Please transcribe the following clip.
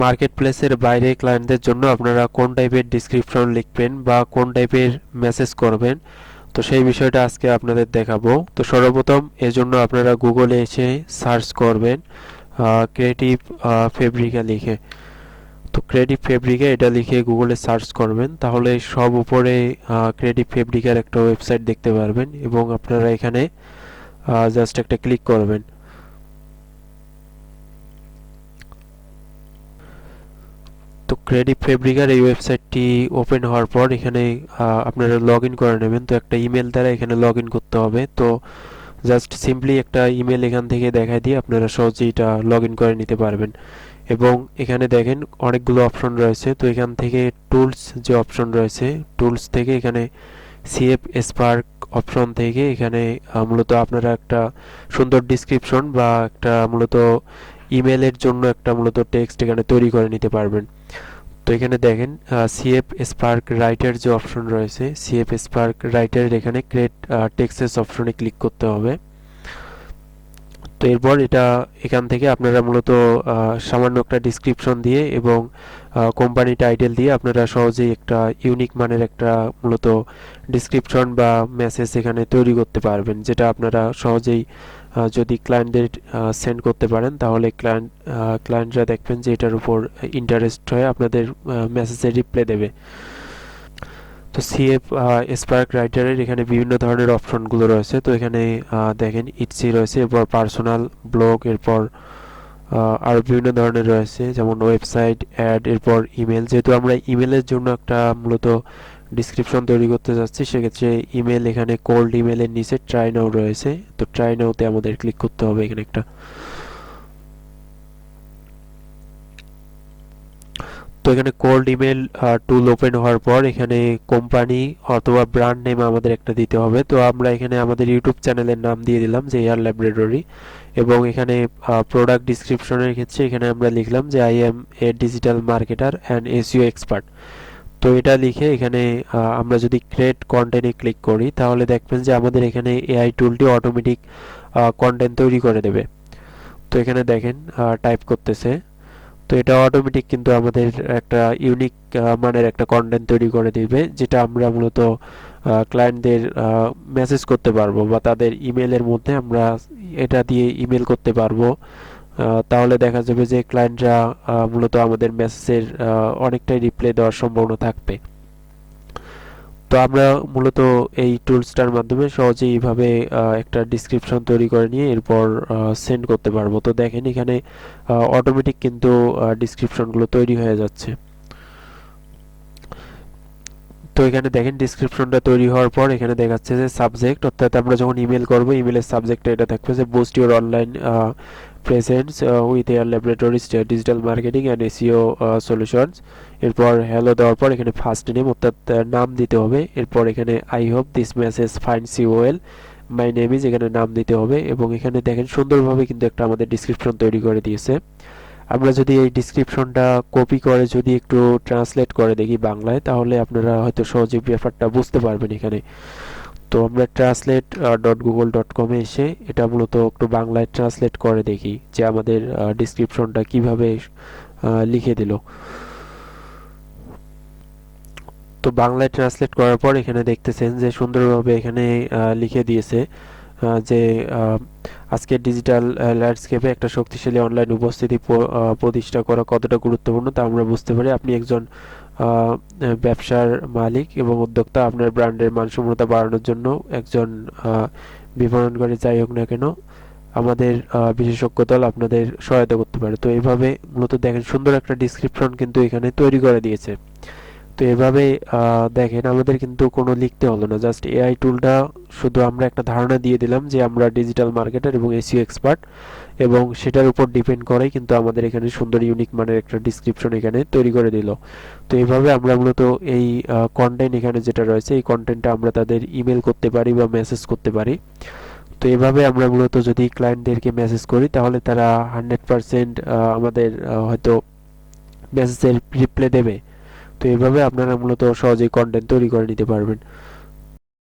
Market প্লেসের বাইরে ক্লায়েন্টদের জন্য আপনারা কোন টাইপের ডিসক্রিপশন লিখবেন বা কোন টাইপের মেসেজ করবেন, তো সেই বিষয়টা আজকে আপনাদের দেখাবো। তো সর্বপ্রথম এর জন্য আপনারা গুগলে এসে সার্চ করবেন ক্রিয়েটিভ ফেব্রিকা লিখে। তো ক্রিয়েটিভ ফেব্রিকা এটা লিখে গুগলে সার্চ করবেন, তাহলে সব উপরে ক্রিয়েটিভ ফেব্রিকার একটা ওয়েবসাইট দেখতে পারবেন এবং আপনারা এখানে জাস্ট একটা ক্লিক করবেন। তো ক্রিয়েটিভ ফেব্রিকার এই ওয়েবসাইটটি ওপেন হওয়ার পর এখানে আপনারা লগ ইন করে নেবেন। তো একটা ইমেল দ্বারা এখানে লগ ইন করতে হবে। তো জাস্ট সিম্পলি একটা ইমেল এখান থেকে দেখাই দিয়ে আপনারা সহজেই এটা লগ ইন করে নিতে পারবেন। এবং এখানে দেখেন অনেকগুলো অপশন রয়েছে। তো এখান থেকে টুলস যে অপশন রয়েছে, টুলস থেকে এখানে সিএফ স্পার্ক অপশন থেকে এখানে মূলত আপনারা একটা সুন্দর ডিসক্রিপশন বা একটা মূলত ইমেলের জন্য একটা মূলত টেক্সট এখানে তৈরি করে নিতে পারবেন। তো এখানে দেখেন সিএফ স্পার্ক রাইটার যে অপশন রয়েছে, সিএফ স্পার্ক রাইটারের এখানে ক্রিয়েট টেক্সটেস অপশনে ক্লিক করতে হবে। তো এরপর এটা এখান থেকে আপনারা মূলত সামান্য একটা ডিসক্রিপশন দিয়ে এবং কোম্পানি টাইটেল দিয়ে আপনারা সহজেই একটা ইউনিক মানের একটা মূলত ডিসক্রিপশন বা মেসেজ এখানে তৈরি করতে পারবেন, যেটা আপনারা সহজেই যদি ক্লায়েন্টদের সেন্ড করতে পারেন, তাহলে ক্লায়েন্টরা দেখবেন যে এটার উপর ইন্টারেস্ট হয়ে আপনাদের মেসেজে রিপ্লাই দেবে। তো সিএফ স্পার্ক রাইটারের এখানে বিভিন্ন ধরনের অপশনগুলো রয়েছে। তো এখানে দেখেন ইটসি রয়েছে, এরপর পার্সোনাল ব্লগ, এরপর আরও বিভিন্ন ধরনের রয়েছে যেমন ওয়েবসাইট, অ্যাড, এরপর ইমেল। যেহেতু আমরা ইমেলের জন্য একটা মূলত ডিসক্রিপশন তৈরি করতে যাচ্ছি, সেক্ষেত্রে ইমেল এখানে কোল্ড ইমেলের নিচে ট্রাই নাও রয়েছে। তো ট্রাই নাওতে আমাদের ক্লিক করতে হবে এখানে একটা। তো এখানে কোল্ড ইমেল টুল ওপেন হওয়ার পর এখানে কোম্পানি অথবা ব্র্যান্ড নেম আমাদের একটা দিতে হবে। তো আমরা এখানে আমাদের ইউটিউব চ্যানেলের নাম দিয়ে দিলাম যে এয়ার ল্যাবরেটরি, এবং এখানে প্রোডাক্ট ডিসক্রিপশনের ক্ষেত্রে এখানে আমরা লিখলাম যে I M A digital marketer and SEO expert. তো এটা লিখে এখানে আমরা যদি ক্রিয়েট কন্টেন্টে ক্লিক করি, তাহলে দেখবেন যে আমাদের এখানে এআই টুলটি অটোমেটিক কন্টেন্ট তৈরি করে দেবে। তো এখানে দেখেন টাইপ করতেছে। তো এটা অটোমেটিক কিন্তু আমাদের একটা ইউনিক মানের একটা কন্টেন্ট তৈরি করে দিবে, যেটা আমরা মূলত ক্লায়েন্টদের মেসেজ করতে পারবো বা তাদের ইমেলের মধ্যে আমরা এটা দিয়ে ইমেল করতে পারবো। তাহলে দেখা যাবে যে ক্লায়েন্টরা মূলত আমাদের মেসেজের অনেকটাই রিপ্লাই দেওয়ার সম্ভাবনা থাকবে। তো আমরা মূলত এই টুলসটার মাধ্যমে সহজেই এইভাবে একটা ডিসক্রিপশন তৈরি করে নিয়ে এরপর সেন্ড করতে পারবো। তো দেখেন এখানে অটোমেটিক কিন্তু ডিসক্রিপশনগুলো তৈরি হয়ে যাচ্ছে। তো এখানে দেখেন ডিসক্রিপশনটা তৈরি হওয়ার পর এখানে দেখাচ্ছে যে সাবজেক্ট, অর্থাৎ আমরা যখন ইমেল করব ইমেলের সাবজেক্টে এটা থাকবে যে boost your online presence with air laboratories digital marketing and SEO solutions. এরপর হ্যালো দেওয়ার পর এখানে ফার্স্ট নেম অর্থাৎ নাম দিতে হবে। এরপর এখানে I hope this message finds you well, my name is, এখানে নাম দিতে হবে। এবং এখানে দেখেন সুন্দরভাবে কিন্তু একটা আমাদের ডিসক্রিপশন তৈরি করে দিয়েছে। আমরা যদি এই ডিসক্রিপশনটা কপি করে যদি একটু ট্রান্সলেট করে দেখি বাংলায়, তাহলে আপনারা হয়তো সহজে ব্যাপারটা বুঝতে পারবেন এখানে। তো আমরা translate.google.com-এ এসে এটা মূলত একটু বাংলায় ট্রান্সলেট করে দেখি যে আমাদের ডিসক্রিপশনটা কিভাবে লিখে দিল। তো বাংলায় ট্রান্সলেট করার পর এখানে দেখতেছেন যে সুন্দরভাবে এখানে লিখে দিয়েছে যে আজকের ডিজিটাল ল্যান্ডস্কেপে একটা শক্তিশালী অনলাইন উপস্থিতি প্রতিষ্ঠা করা কতটা গুরুত্বপূর্ণ তা আমরা বুঝতে পারি। আপনি একজন ব্যবসার মালিক এবং উদ্যোক্তা, আপনার ব্র্যান্ডের মানসম্মতা বাড়ানোর জন্য একজন বিপণনকারী যাই হোক না কেন, আমাদের বিশেষজ্ঞ দল আপনাদের সহায়তা করতে পারে। তো এইভাবে মূলত দেখেন সুন্দর একটা ডিসক্রিপশন কিন্তু এখানে তৈরি করে দিয়েছে। তো এভাবে দেখেন আমাদের কিন্তু কোনো লিখতে হলো না, জাস্ট এআই টুলটা শুধু আমরা একটা ধারণা দিয়ে দিলাম যে আমরা ডিজিটাল মার্কেটার এবং এসইও এক্সপার্ট, এবং সেটার উপর ডিপেন্ড করেই কিন্তু আমাদের এখানে সুন্দর ইউনিক মানের একটা ডিসক্রিপশন এখানে তৈরি করে দিল। তো এইভাবে আমরা মূলত এই কন্টেন্ট এখানে যেটা রয়েছে এই কন্টেন্টটা আমরা তাদের ইমেল করতে পারি বা মেসেজ করতে পারি। তো এভাবে আমরা মূলত যদি ক্লায়েন্টদেরকে মেসেজ করি, তাহলে তারা 100% আমাদের হয়তো মেসেজের রিপ্লাই দেবে। তো এইভাবে আপনারা মূলত সহজেই কন্টেন্ট তৈরি করে নিতে পারবেন।